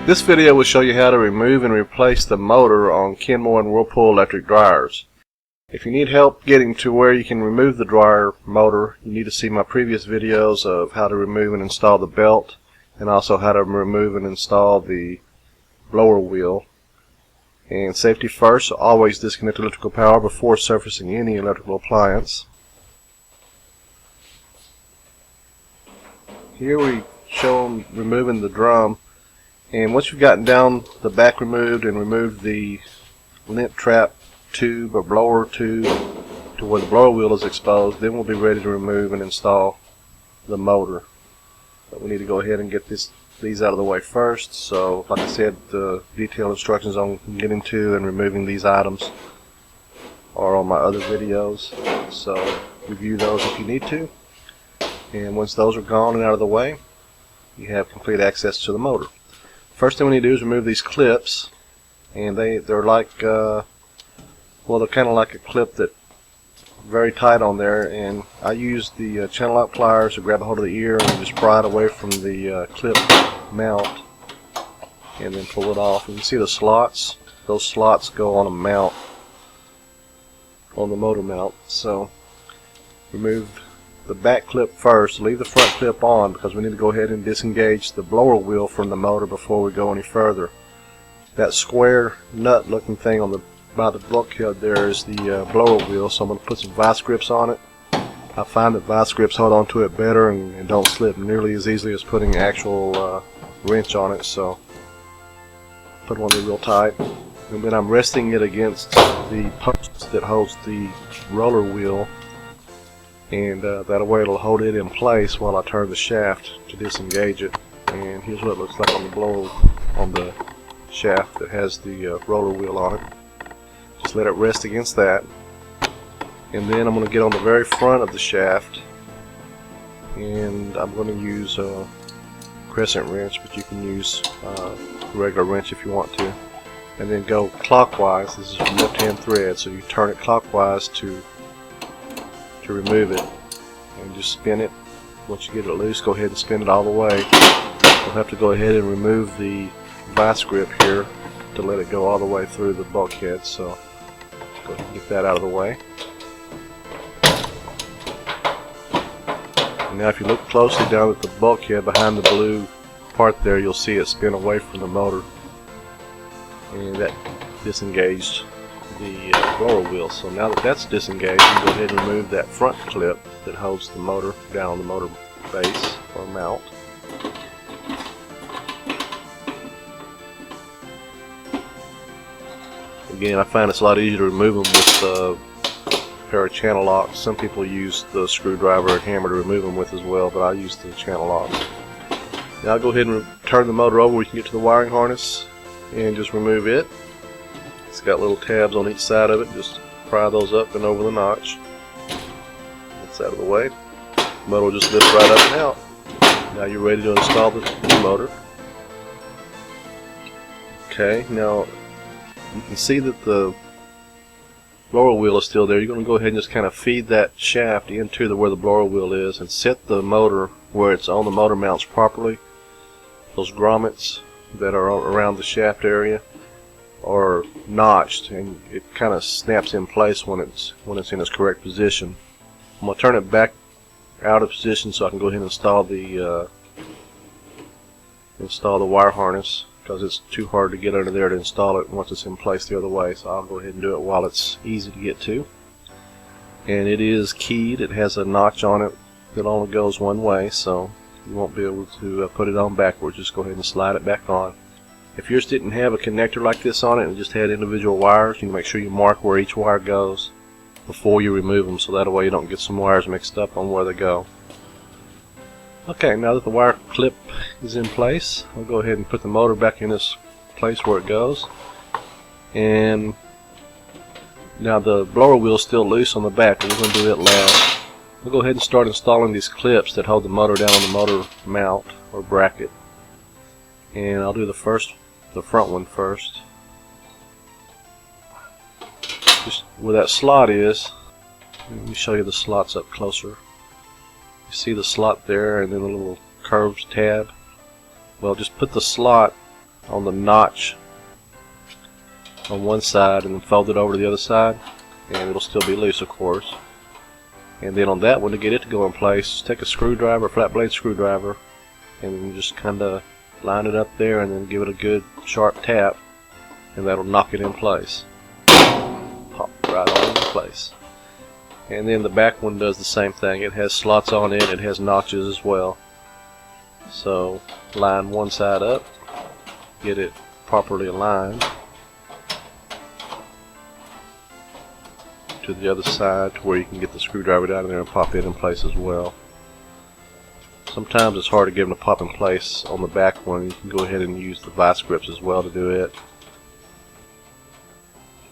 This video will show you how to remove and replace the motor on Kenmore and Whirlpool electric dryers. If you need help getting to where you can remove the dryer motor, you need to see my previous videos of how to remove and install the belt, and also how to remove and install the blower wheel. And safety first, always disconnect electrical power before surfacing any electrical appliance. Here we show them removing the drum. And once you've gotten down the back removed and removed the lint trap tube or blower tube to where the blower wheel is exposed, then we'll be ready to remove and install the motor. But we need to go ahead and get these out of the way first. So like I said, the detailed instructions on getting to and removing these items are on my other videos, so review those if you need to. And once those are gone and out of the way, you have complete access to the motor. First thing we need to do is remove these clips, and they're like well, they're kind of like a clip that very tight on there, and I use the channel lock pliers to grab a hold of the ear and just pry it away from the clip mount and then pull it off. You can see the slots. Those slots go on a mount, on the motor mount. So remove the back clip first, leave the front clip on because we need to go ahead and disengage the blower wheel from the motor before we go any further. That square nut looking thing on by the bulkhead there is the blower wheel, so I'm going to put some vice grips on it. I find that vice grips hold onto it better and don't slip nearly as easily as putting actual wrench on it, so put one real tight. And then I'm resting it against the post that holds the roller wheel, and that way it'll hold it in place while I turn the shaft to disengage it. And here's what it looks like on the blower, on the shaft that has the roller wheel on it. Just let it rest against that, and then I'm going to get on the very front of the shaft, and I'm going to use a crescent wrench, but you can use a regular wrench if you want to, and then go clockwise. This is from left hand thread, so you turn it clockwise to remove it, and just spin it. Once you get it loose, go ahead and spin it all the way. You'll have to go ahead and remove the vice grip here to let it go all the way through the bulkhead, so go ahead and get that out of the way. And now if you look closely down at the bulkhead behind the blue part there, you'll see it spin away from the motor, and that disengaged the blower wheel. So now that that's disengaged, you can go ahead and remove that front clip that holds the motor down on the motor base or mount. Again, I find it's a lot easier to remove them with a pair of channel locks. Some people use the screwdriver and hammer to remove them with as well, but I use the channel locks. Now I'll go ahead and turn the motor over. We can get to the wiring harness and just remove it. It's got little tabs on each side of it. Just pry those up and over the notch. That's out of the way. The motor will just lift right up and out. Now you're ready to install the new motor. Okay, now you can see that the blower wheel is still there. You're going to go ahead and just kind of feed that shaft into where the blower wheel is and set the motor where it's on the motor mounts properly. Those grommets that are around the shaft area are notched, and it kind of snaps in place when it's in its correct position. I'm going to turn it back out of position so I can go ahead and install the wire harness, because it's too hard to get under there to install it once it's in place the other way. So I'll go ahead and do it while it's easy to get to. And it is keyed. It has a notch on it that only goes one way, so you won't be able to put it on backwards. Just go ahead and slide it back on. If yours didn't have a connector like this on it and just had individual wires, you can make sure you mark where each wire goes before you remove them, so that way you don't get some wires mixed up on where they go. Okay, now that the wire clip is in place, I'll go ahead and put the motor back in its place where it goes. And now the blower wheel is still loose on the back, but we're going to do it last. We'll go ahead and start installing these clips that hold the motor down on the motor mount or bracket. And I'll do the front one first. Just where that slot is, let me show you the slots up closer. You see the slot there and then the little curved tab? Well, just put the slot on the notch on one side and then fold it over to the other side, and it'll still be loose, of course. And then on that one, to get it to go in place, take a screwdriver, flat blade screwdriver, and just kind of line it up there and then give it a good sharp tap, and that'll knock it in place. Pop right on into place. And then the back one does the same thing. It has slots on it, it has notches as well. So line one side up, get it properly aligned to the other side to where you can get the screwdriver down in there and pop it in place as well. Sometimes it's hard to get them to pop in place on the back one. You can go ahead and use the vice grips as well to do it,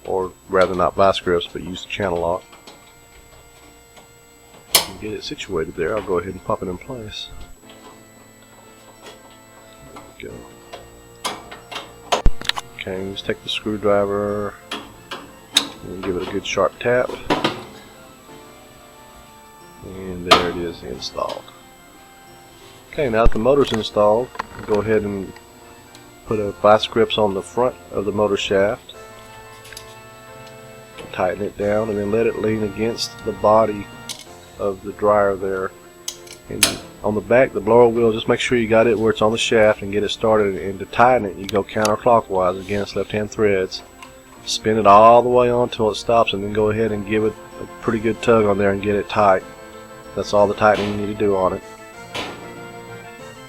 or rather not vice grips, but use the channel lock. And get it situated there. I'll go ahead and pop it in place. There we go. Okay, just take the screwdriver and give it a good sharp tap, and there it is, installed. Okay, now that the motor's installed, go ahead and put a vice grips on the front of the motor shaft, tighten it down, and then let it lean against the body of the dryer there. And on the back, the blower wheel, just make sure you got it where it's on the shaft and get it started. And to tighten it, you go counterclockwise. Again, it's left-hand threads. Spin it all the way on until it stops, and then go ahead and give it a pretty good tug on there and get it tight. That's all the tightening you need to do on it.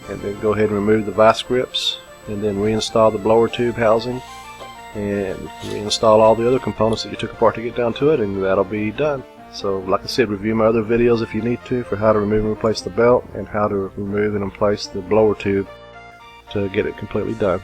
And then go ahead and remove the vice grips, and then reinstall the blower tube housing, and reinstall all the other components that you took apart to get down to it, and that'll be done. So like I said, review my other videos if you need to for how to remove and replace the belt, and how to remove and replace the blower tube to get it completely done.